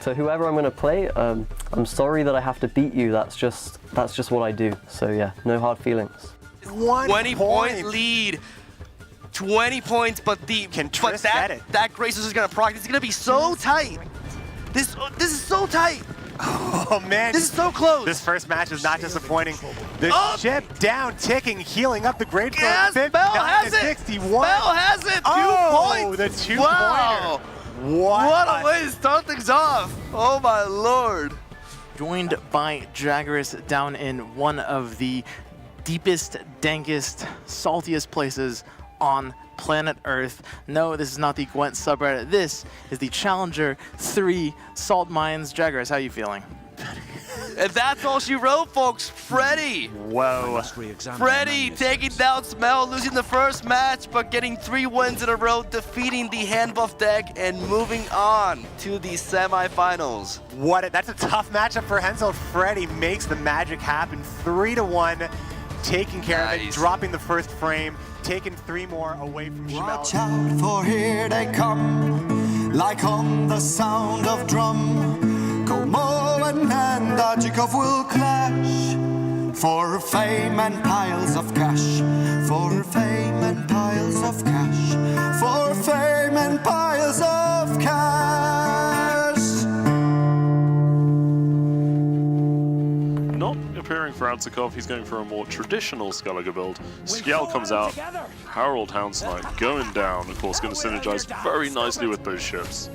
To whoever I'm going to play, I'm sorry that I have to beat you. That's just what I do. So yeah, no hard feelings. 20-point lead. 20 points, but that Grace is gonna proc. This is gonna be so tight. This is so tight. Oh man, this is so close. This first match is not disappointing. The ship down, ticking, healing up the great throw. Yes, Bell has it. 61. Bell has it. 2 points. The 2-pointer. Wow. What a way to start things off. Oh my lord. Joined by Jaggeris down in one of the deepest, dankest, saltiest places on planet Earth. No, this is not the Gwent subreddit. This is the Challenger 3 Salt Mines. Jaggeris, how are you feeling? And that's all she wrote, folks. Freddy. Whoa. Freddy taking down Cmel, losing the first match, but getting 3 wins in a row, defeating the hand buff deck, and moving on to the semifinals. That's a tough matchup for Hensel. Freddy makes the magic happen. 3-1, taking care of it, dropping the first frame, taking 3 more away from Cmel. Watch out, for here they come, like on the sound of drum. Kolemoen and Adzikov will clash, for fame and piles of cash, for fame and piles of cash, for fame and piles of cash. Not appearing for Adzikov, he's going for a more traditional Skellige build. Skjal comes out, Harald Houndsknight going down, of course, going to synergize very nicely with those ships.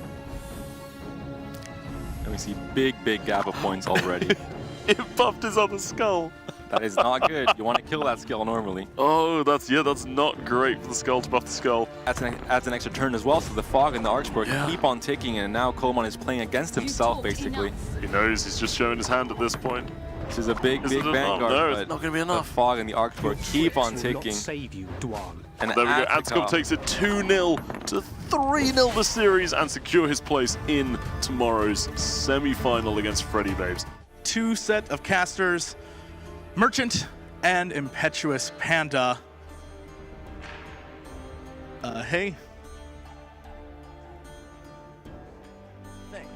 And we see big gap of points already. It buffed his other skull. That is not good. You want to kill that skull normally. Oh, that's not great for the skull to buff the skull. Adds an extra turn as well, so the fog and the Archborg keep on ticking, and now Kolemoen is playing against himself, basically. He knows he's just showing his hand at this point. This is a big vanguard, no, but it's not going to be enough. The fog and the Archborg keep on ticking. And there we go, Adzikov takes it 2-0 to 3-0 the series and secure his place in tomorrow's semi-final against Freddybabes. 2 set of casters, Merchant and Impetuous Panda. Hey. Thanks.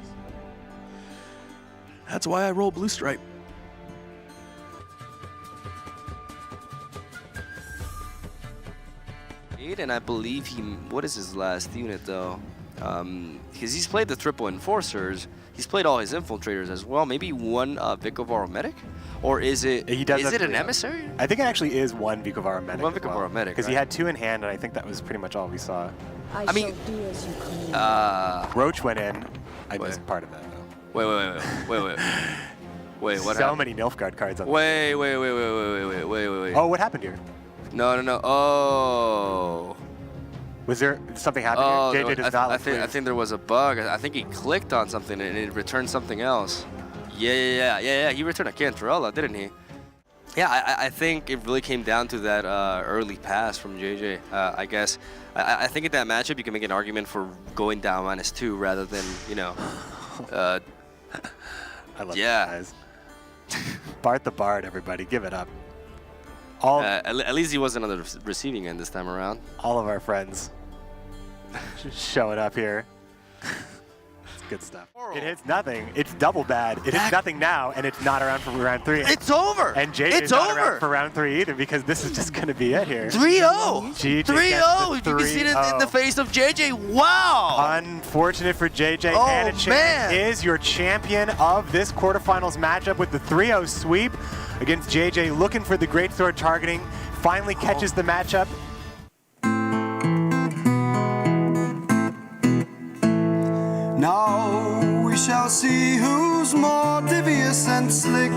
That's why I roll Blue Stripe. And I believe what is his last unit though? Because he's played the triple enforcers, he's played all his infiltrators as well. Maybe one Vicovaro medic, or is it? Is it an emissary? I think it actually is one Vicovaro medic. One Vicovaro medic. Because he had 2 in hand, and I think that was pretty much all we saw. I mean, Roach went in. I missed part of that though. Wait. What happened? So many Nilfgaard cards on. Wait. Oh, what happened here? No. Oh. Was there something happening here? JJ does not look I think there was a bug. I think he clicked on something and it returned something else. Yeah. He returned a Cantarella, didn't he? Yeah, I think it really came down to that early pass from JJ. I guess. I think in that matchup you can make an argument for going down -2 rather than, you know. I love you guys. Bart the Bard, everybody, give it up. At least he wasn't on the receiving end this time around. All of our friends showing up here. It's good stuff. It hits nothing. It's double bad. It hits nothing now, and it's not around for round 3. It's over. And JJ's not around for round 3 either, because this is just going to be it here. 3-0. 3-0. You can see it in the face of JJ. Wow. Unfortunate for JJ. Oh, Huyahanachann is your champion of this quarterfinals matchup with the 3-0 sweep against JJ, looking for the great throw targeting. Finally catches the matchup. Now we shall see who's more devious and slick.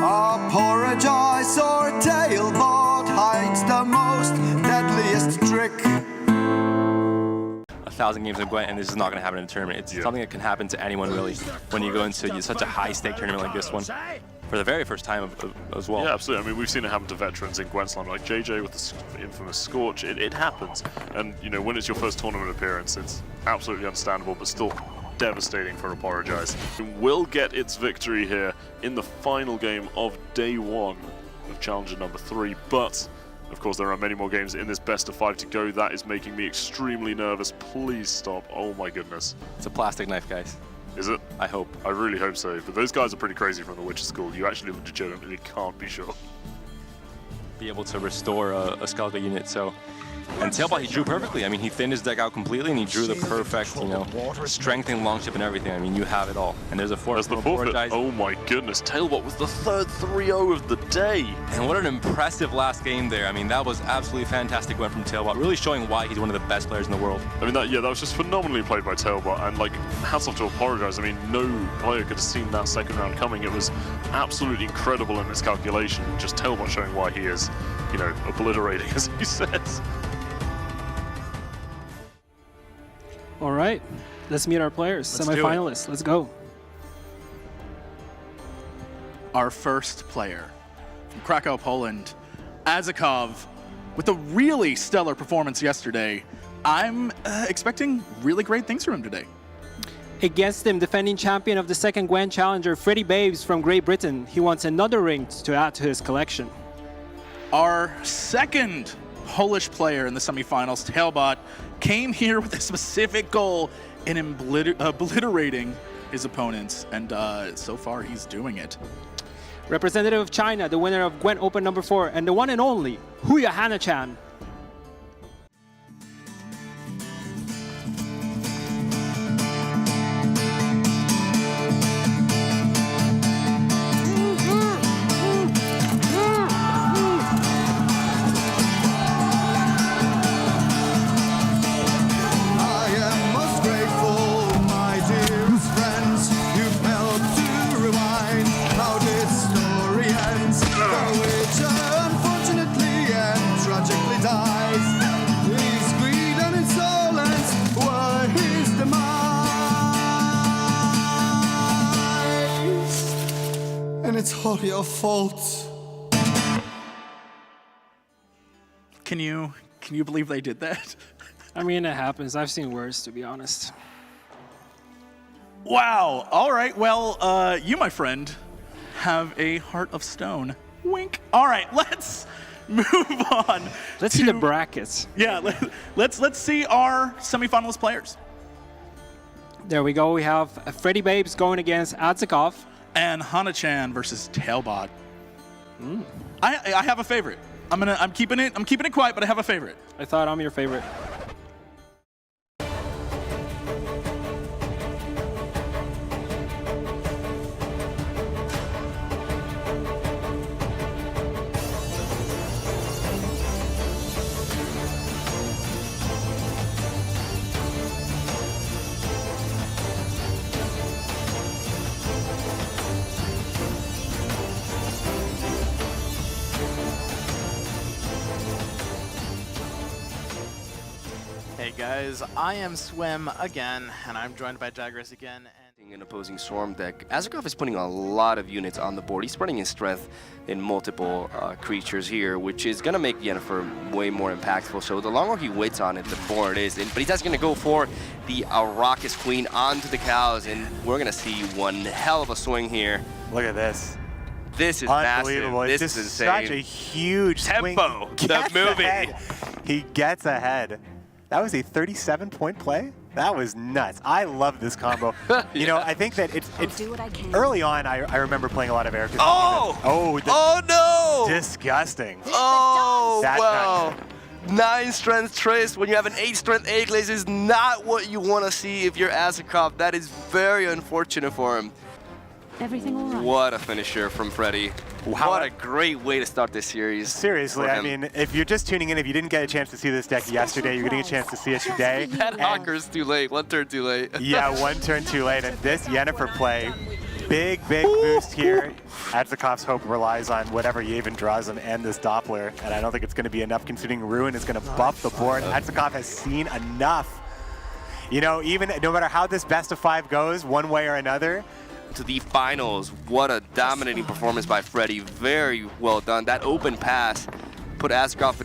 Apologize or TailBot hides the most deadliest trick. 1,000 games of Gwent, and this is not going to happen in a tournament. It's something that can happen to anyone, really, when you go into such a high-stake tournament like this one. For the very first time as well. Yeah, absolutely. I mean, we've seen it happen to veterans in Gwent Slam, like JJ with the infamous Scorch. It happens. And, you know, when it's your first tournament appearance, it's absolutely understandable, but still devastating for Apologize. It will get its victory here in the final game of day 1 of Challenger number 3, but of course there are many more games in this best of 5 to go. That is making me extremely nervous. Please stop. Oh my goodness. It's a plastic knife, guys. Is it? I hope. I really hope so. But those guys are pretty crazy from the Witcher school. You actually legitimately can't be sure. Be able to restore a Skalka unit, so... And TailBot, he drew perfectly. I mean, he thinned his deck out completely, and he drew the perfect, you know, strengthening longship and everything. I mean, you have it all. And there's a That's the forfeit. Oh my goodness, TailBot was the third 3-0 of the day. And what an impressive last game there. I mean, that was absolutely fantastic went from TailBot, really showing why he's one of the best players in the world. I mean, that was just phenomenally played by TailBot, and like, hats off to Apologize. I mean, no player could have seen that second round coming. It was absolutely incredible in its calculation. Just TailBot showing why he is, you know, obliterating, as he says. All right, let's meet our players, Let's do it. semifinalists. Let's go. Our first player from Krakow, Poland, Adzikov, with a really stellar performance yesterday. I'm expecting really great things from him today. Against him, defending champion of the second Gwent Challenger, Freddybabes from Great Britain. He wants another ring to add to his collection. Our second Polish player in the semifinals, TailBot, came here with a specific goal in obliterating his opponents, and so far he's doing it. Representative of China, the winner of Gwent Open number 4, and the one and only Huyahanachann. It's all your fault. Can you believe they did that? I mean, it happens. I've seen worse, to be honest. Wow. All right. Well, you, my friend, have a heart of stone. Wink. All right. Let's move on. Let's see the brackets. Yeah. Let's see our semifinalist players. There we go. We have Freddybabes going against Adzikov. And Huyahanachann versus TailBot. I have a favorite. I'm keeping it quiet, but I have a favorite. I thought I'm your favorite. Hey guys, I am Swim again, and I'm joined by Jagras again. And An opposing Storm deck. Adzikov is putting a lot of units on the board. He's spreading his strength in multiple creatures here, which is going to make Yennefer way more impactful. So the longer he waits on it, the more it is. But he's just going to go for the Arrakis Queen onto the cows, and we're going to see one hell of a swing here. Look at this. This is Unbelievable. massive. It's This is just insane. such a huge Tempo, swing. the movie. Ahead. He gets ahead. That was a 37-point play. That was nuts. I love this combo. You know, I think that it's early on. I remember playing a lot of Eric. Oh no! Disgusting. Oh, That's wow. not 9 strength Trace when you have an 8 strength A-Glaze is not what you want to see if you're Adzikov. That is very unfortunate for him. Everything all right? What a finisher from Freddy. Wow. What a great way to start this series. Seriously, I mean, if you're just tuning in, if you didn't get a chance to see this deck yesterday, you're getting a chance to see it today. That Hawker's too late. 1 turn too late. Yeah, 1 turn too late. And this Yennefer play, big boost here. Adzikov's hope relies on whatever Yavin draws him and this Doppler. And I don't think it's going to be enough considering Ruin is going to buff the board. Adzikov has seen enough. You know, even no matter how this best of 5 goes, one way or another, to the finals. What a dominating performance by Freddy. Very well done. That open pass put Adzikov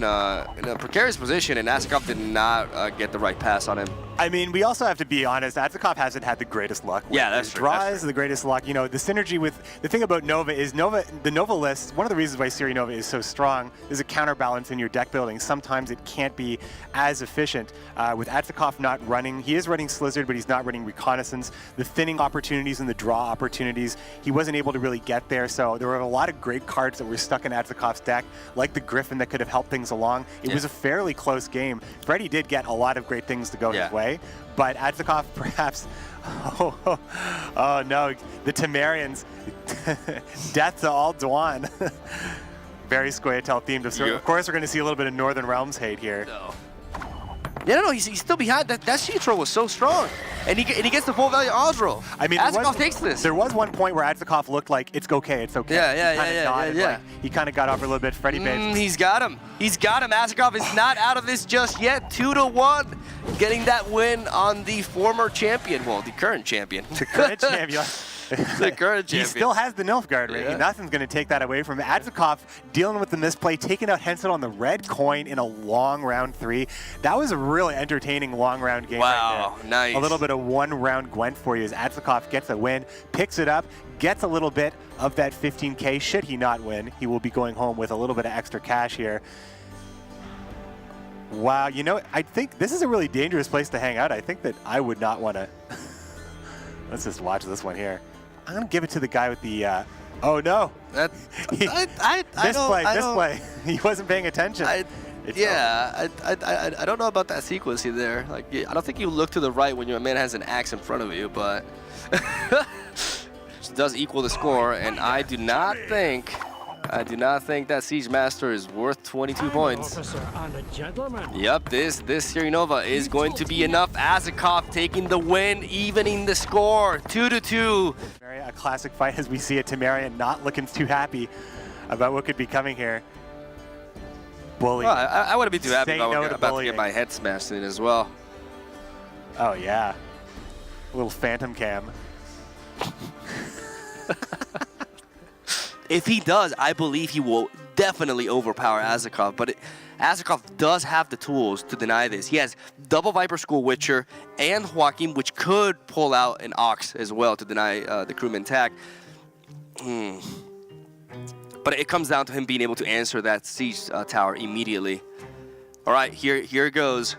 in a precarious position, and Adzikov did not get the right pass on him. I mean, we also have to be honest. Adzikov hasn't had the greatest luck. Yeah, that's true. Draws the greatest luck. You know, the synergy with the thing about Nova is the Nova list. One of the reasons why Siri Nova is so strong is a counterbalance in your deck building. Sometimes it can't be as efficient. With Adzikov not running, he is running Slizzard, but he's not running Reconnaissance. The thinning opportunities and the draw opportunities, he wasn't able to really get there. So there were a lot of great cards that were stuck in Adzikov's deck, like the Griffin that could have helped things along. It was a fairly close game. Freddy did get a lot of great things to go his way. But Adzikov perhaps, oh no, the Temerians, death to all Dwan. Very Squayatel themed. Of course, we're going to see a little bit of Northern Realms hate here. No, he's still behind. That Sheet-Throw was so strong. And he gets the full value Osro. I mean, Adzikov takes this. There was one point where Adzikov looked like, it's okay, it's okay. Yeah. He kind of got off a little bit. Freddybabes. He's got him. He's got him. Adzikov is not out of this just yet. 2-1. Getting that win on the former champion. Well, the current champion. The current champion. The current champion. He still has the Nilfgaard ring. Nothing's going to take that away from him. Adzikov dealing with the misplay, taking out Henson on the red coin in a long round 3. That was a really entertaining long round game right there. Nice. A little bit of one round Gwent for you as Adzikov gets a win, picks it up, gets a little bit of that 15K. Should he not win, he will be going home with a little bit of extra cash here. Wow, you know, I think this is a really dangerous place to hang out. I think that I would not want to. Let's just watch this one here. I'm going to give it to the guy with the, oh no. Display. He wasn't paying attention. I don't know about that sequence there. Like, I don't think you look to the right when your man has an axe in front of you, but does equal the score, and I do not think that Siege Master is worth 22 points. Yep, this Siri Nova is going to be enough. Adzikov taking the win, evening the score, 2-2. A classic fight as we see it. Temerian not looking too happy about what could be coming here. Bully. Well, I wouldn't be too happy about to get my head smashed in as well. Oh yeah, a little phantom cam. If he does, I believe he will definitely overpower Adzikov, but Adzikov does have the tools to deny this. He has double Viper School Witcher and Joaquin, which could pull out an Ox as well to deny the crewman attack. But it comes down to him being able to answer that siege tower immediately. All right, here it goes.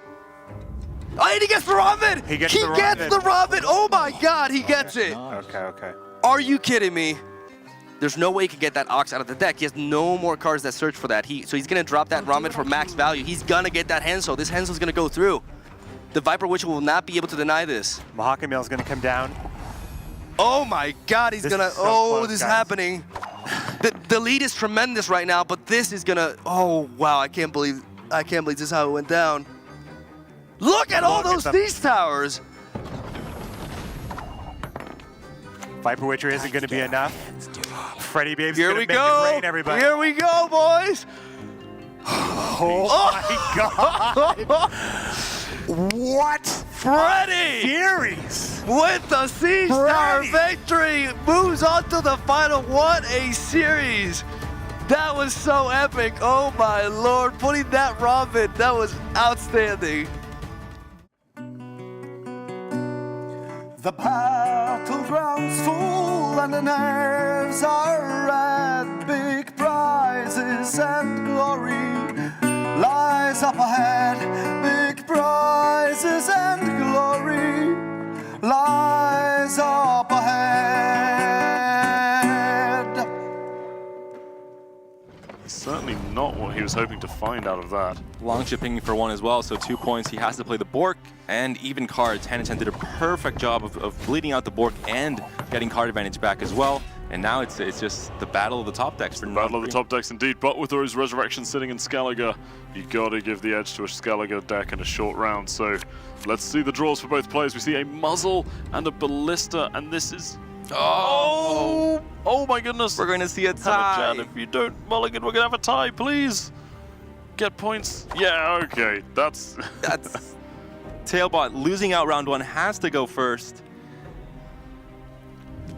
Oh, and he gets the Robin! He gets the Robin! Oh my God, he gets it! Okay. Are you kidding me? There's no way he can get that Ox out of the deck. He has no more cards that search for that. So he's going to drop that Ramen for max value. He's going to get that Hensel. This Hensel's going to go through. The Viper Witch will not be able to deny this. Mahakam is going to come down. Oh my God, he's going to... this is happening. The lead is tremendous right now, but this is going to... Oh, wow, I can't believe this is how it went down. Look at all those Siege Towers. Viper Witcher isn't going to be enough. Freddybabes Here going to make it rain, everybody. Here we go, boys. Oh my God. What? Freddy! Series! With the Siege Tower victory, moves on to the final. What a series. That was so epic. Oh my Lord, putting that Robin, that was outstanding. The battleground's full and the nerves are red. Big prizes and glory lies up ahead. Big prizes and glory lies up ahead. Certainly not what he was hoping to find out of that. Long shipping for 1 as well, so 2 points. He has to play the Bork and even cards. Huyahanachann did a perfect job of bleeding out the Bork and getting card advantage back as well. And now it's just the battle of the top decks. The battle of the top decks indeed, but with those Resurrections sitting in Skellige, you gotta give the edge to a Skellige deck in a short round. So let's see the draws for both players. We see a Muzzle and a Ballista, and this is... Oh my goodness. We're going to see a tie. If you don't mulligan, we're going to have a tie, please. Get points. Yeah, okay. That's TailBot losing out round 1 has to go first.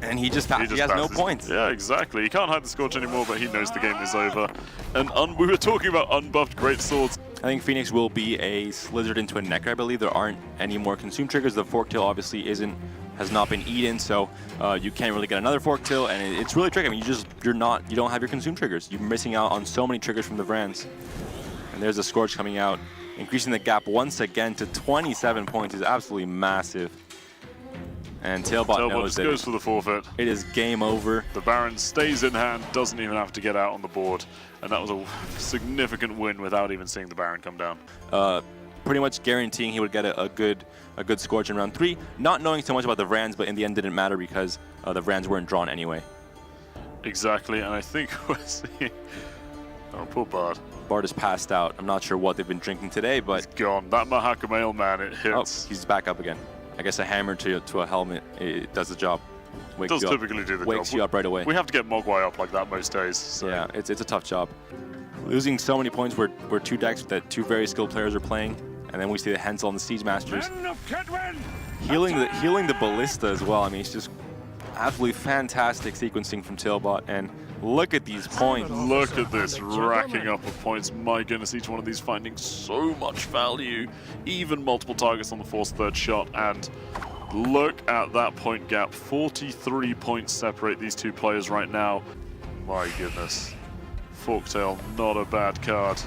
And he just passes. He has no passes. points. Yeah, exactly. He can't hide the Scorch anymore, but he knows the game is over. And we were talking about unbuffed great swords. I think Phoenix will be a Slizzard into a Necker. I believe there aren't any more consume triggers. The Forktail obviously has not been eaten, so you can't really get another Forktail, and it's really tricky. I mean, you don't have your consume triggers. You're missing out on so many triggers from the Vrans. And there's the Scorch coming out, increasing the gap once again to 27 points is absolutely massive. And TailBot knows just goes for the forfeit. It is game over. The Baron stays in hand, doesn't even have to get out on the board, and that was a significant win without even seeing the Baron come down. Pretty much guaranteeing he would get a good Scorch in round 3. Not knowing so much about the Vrans, but in the end didn't matter because the Vrans weren't drawn anyway. Exactly, and I think we're seeing... Oh, poor Bard. Bard is passed out. I'm not sure what they've been drinking today, but... He's gone. That Mahakameil, man, it hits. Oh, he's back up again. I guess a hammer to a helmet, it does the job. It does typically do the job. Wakes you up right away. We have to get Mogwai up like that most days. So. Yeah, it's a tough job. Losing so many points where two decks that two very skilled players are playing, and then we see the Hensel and the Siege Masters healing the Ballista as well. I mean, it's just absolutely fantastic sequencing from TailBot, and look at these points. Look at this racking up of points. My goodness, each one of these finding so much value, even multiple targets on the forced third shot, and look at that point gap. 43 points separate these two players right now. My goodness. Forktail, not a bad card.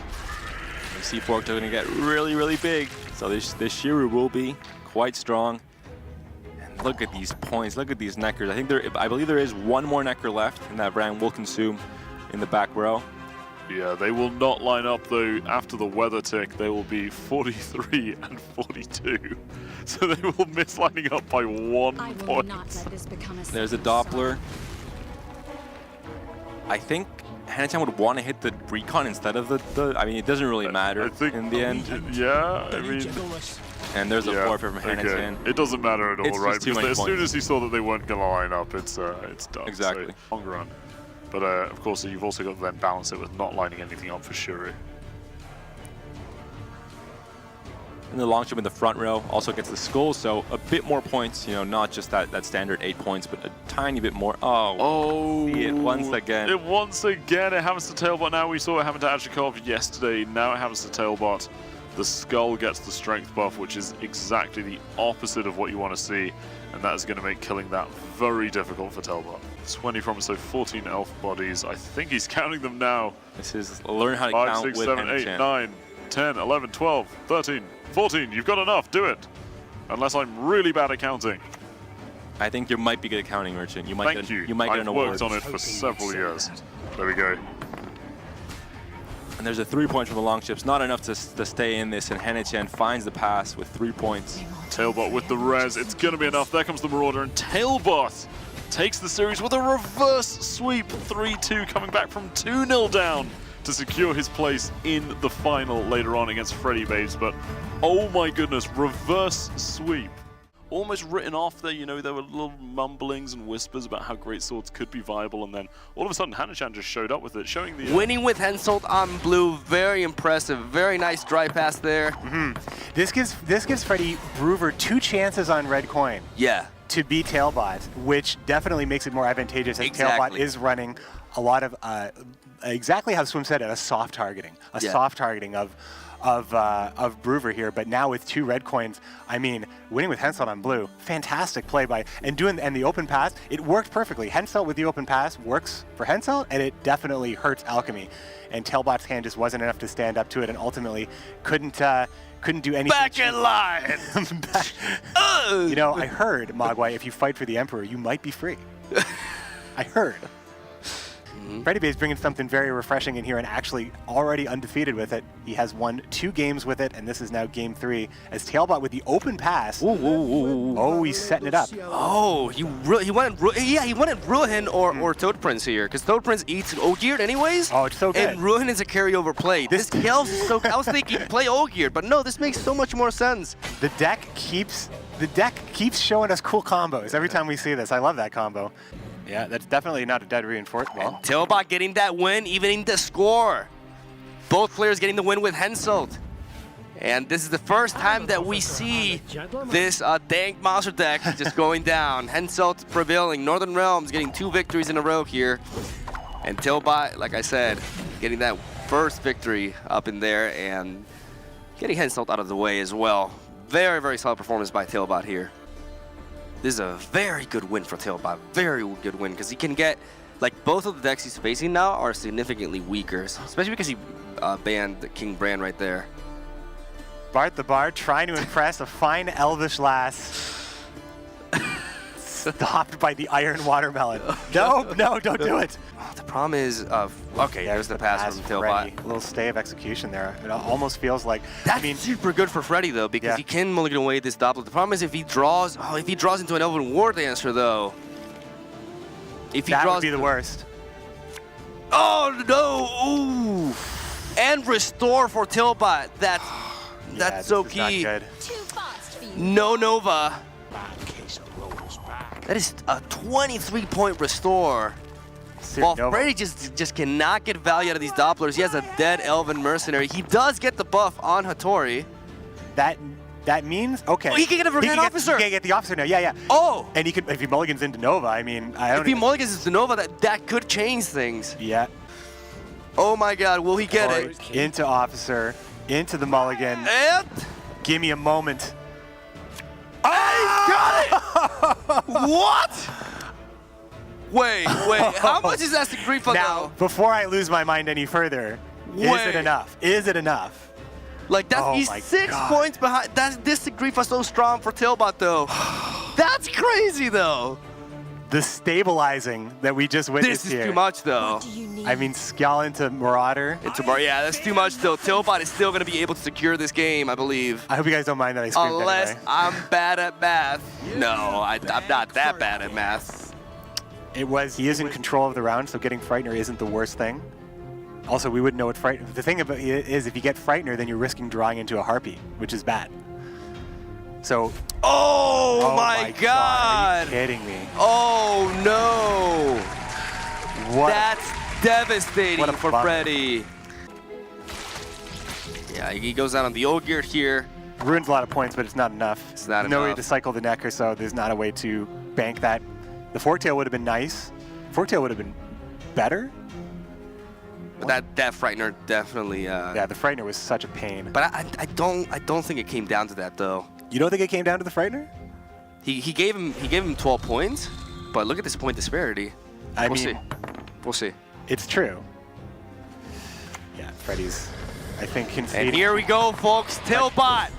You see Forktail going to get really, really big. So this Shiru will be quite strong. And look at these points. Look at these Neckers. I believe there is one more Necker left, and that Vran will consume in the back row. Yeah, they will not line up though. After the weather tick, they will be 43 and 42. So they will miss lining up by 1 point. There's a Doppler. I think Huyahanachann would want to hit the recon instead of the I mean, it doesn't really matter in the end. Yeah, I mean... And there's a forfeit from Huyahanachann. Okay. It doesn't matter at all, right? Because as soon as he saw that they weren't going to line up, it's done. Exactly. So, long run. But of course, you've also got to then balance it with not lining anything up for Shuri. And the long jump in the front row also gets the skull, so a bit more points, you know, not just that standard 8 points, but a tiny bit more. Oh, see it once again. It happens to TailBot now. We saw it happen to Adzikov yesterday. Now it happens to TailBot. The skull gets the strength buff, which is exactly the opposite of what you want to see, and that is going to make killing that very difficult for TailBot. 20 from, so 14 elf bodies. I think he's counting them now. This is learn how to 5, count 6, with 7, 8, 9, 10, 11, 12, 13, 14. You've got enough. Do it. Unless I'm really bad at counting. I think you might be good at counting, Merchant. You might Thank get, you. You might get an award. I've worked on it for several years. There we go. And there's a 3 points from the long chips. Not enough to stay in this, and Huyahanachann finds the pass with 3 points. TailBot with the res. It's going to be enough. There comes the Marauder, and TailBot takes the series with a reverse sweep. 3-2, coming back from 2-0 down to secure his place in the final later on against Freddybabes. But oh my goodness, reverse sweep. Almost written off there, you know, there were little mumblings and whispers about how great swords could be viable, and then all of a sudden Huyahanachann just showed up with it, showing the... Winning with Henselt on blue, very impressive, very nice dry pass there. This gives Freddy Brewer 2 chances on red coin. Yeah. To beat TailBot, which definitely makes it more advantageous as TailBot is running a lot of, exactly how Swim said it, a soft targeting. Soft targeting of Brewer here, but now with 2 red coins, I mean, winning with Henselt on blue, fantastic play by, and the open pass, it worked perfectly. Henselt with the open pass works for Henselt, and it definitely hurts Alchemy. And TailBot's hand just wasn't enough to stand up to it, and ultimately couldn't do anything. Back in line! You know, I heard, Mogwai, if you fight for the Emperor, you might be free. I heard. Freddybabes bringing something very refreshing in here and actually already undefeated with it. He has won 2 games with it, and this is now game 3 as TailBot with the open pass. Oh, he's setting it up. Oh, he wanted Ruhin or Toad Prince here, because Toad Prince eats Ogeared anyways. Oh, it's so good. And Ruhin is a carryover play. This Kells is so. I was thinking play Ogeared, but no, this makes so much more sense. The deck keeps showing us cool combos every time we see this. I love that combo. Yeah, that's definitely not a dead reinforcement. Well, TailBot getting that win, evening the score. Both players getting the win with Henselt. And this is the first time that we see this dank monster deck just going down. Henselt prevailing. Northern Realms getting 2 victories in a row here. And TailBot, like I said, getting that first victory up in there and getting Henselt out of the way as well. Very, very solid performance by TailBot here. This is a very good win for TailBot. Very good win, because he can get, like, both of the decks he's facing now are significantly weaker, especially because he banned the King Brand right there. Bart the Bard trying to impress a fine elvish lass. Stopped by the Iron Watermelon. No, no, don't do it. Oh, the problem is, okay, there's the pass from TailBot. A little stay of execution there. It almost feels like, that's super good for Freddy though, because he can mulligan away this Doppler. The problem is if he draws, into an Elven War Dancer though. If he that draws, would be the worst. Oh no! Ooh. And restore for TailBot. That's so key. Not good. No Nova. That is a 23-point restore. Well, Freddy just cannot get value out of these Dopplers. He has a dead Elven Mercenary. He does get the buff on Hattori. That means, okay. Oh, he can get a Revenge Officer. He can get the Officer now, yeah. Oh! And he could, if he mulligans into Nova, I mean, I don't If he mulligans into Nova, that could change things. Yeah. Oh my god, will he get it? Into Officer, into the mulligan. And? Give me a moment. I got it! What? Wait, how much is Aztec Grifa now? though? Before I lose my mind any further, is it enough? Is it enough? Like, he's 6 points behind. This Grifa so strong for TailBot though. That's crazy though. The stabilizing that we just witnessed here. This is too much though. I mean, Skal into Marauder. Yeah, that's too much though. TailBot is still going to be able to secure this game, I believe. I hope you guys don't mind that I screamed Unless anyway. I'm bad at math. No, I'm not that bad at math. He is in control of the round, so getting Frightener isn't the worst thing. Also, we wouldn't know what Frightener... The thing about it is, if you get Frightener, then you're risking drawing into a Harpy, which is bad. So... Oh my god! Are you kidding me? Oh no! That's devastating for bummer. Freddy. Yeah, he goes out on the old gear here. Ruins a lot of points, but it's not enough. It's not no way enough. to cycle the Necker, so there's not a way to bank that. The Forktail would have been nice. Forktail would have been better. But that Frightener definitely... Yeah, the Frightener was such a pain. But I don't think it came down to that though. You don't think it came down to the Frightener? He gave him 12 points, but look at this point disparity. We'll see. It's true. Yeah, Freddy's, I think, conceded. And here we go, folks. TailBot.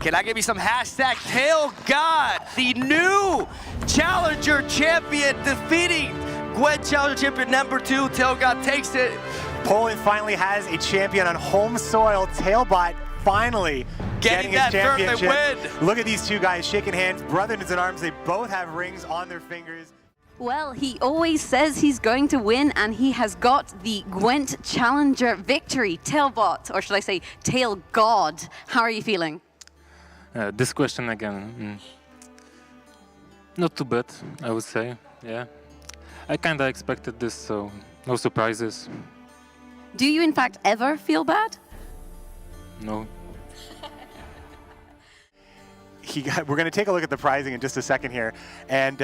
Can I give you some hashtag TailGod, the new Challenger Champion, defeating Gwent Challenger Champion #2. TailGod takes it. Poland finally has a champion on home soil. TailBot finally getting his championship. Win. Look at these two guys shaking hands, brothers in arms. They both have rings on their fingers. Well, he always says he's going to win, and he has got the Gwent Challenger victory. TailBot, or should I say TailGod, how are you feeling? This question again, not too bad, I would say, yeah. I kinda expected this, so no surprises. Do you in fact ever feel bad? No. We're going to take a look at the prizing in just a second here. And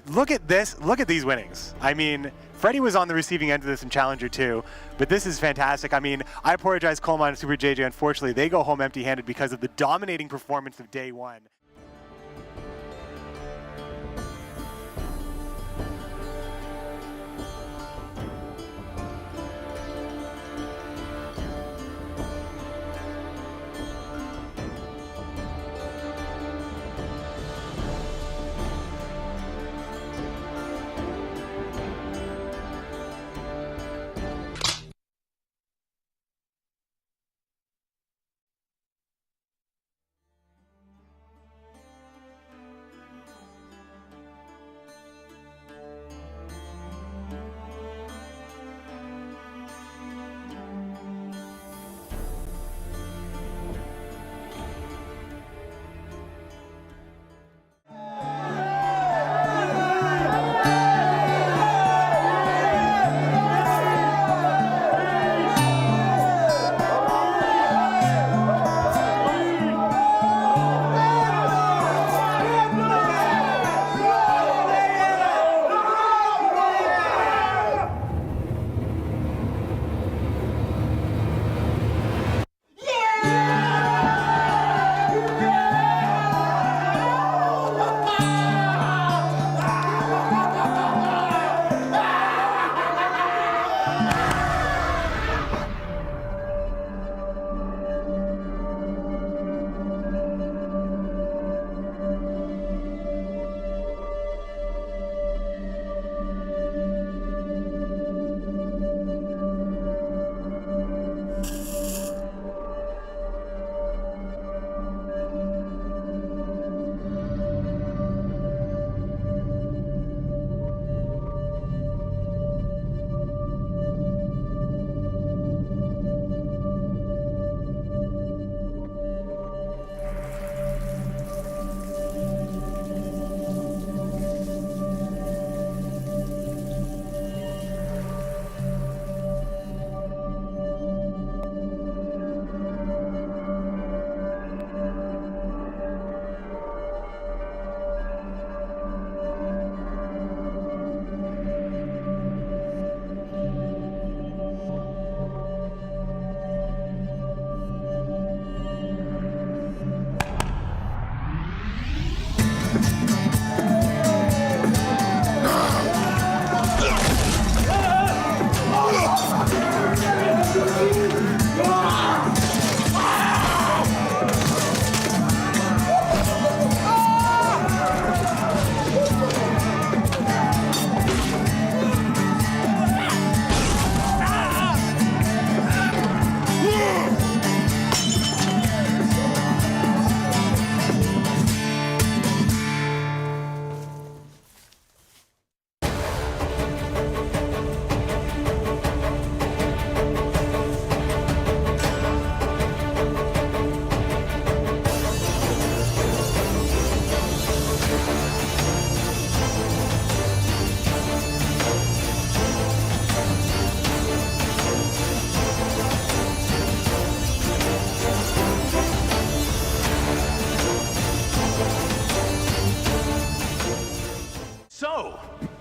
look at this. Look at these winnings. I mean, Freddy was on the receiving end of this in Challenger 2, but this is fantastic. I mean, I apologize, Kolemoen and Super JJ. Unfortunately, they go home empty-handed because of the dominating performance of day one.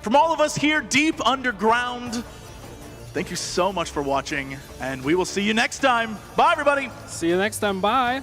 From all of us here deep underground, thank you so much for watching, and we will see you next time. Bye, everybody. See you next time. Bye.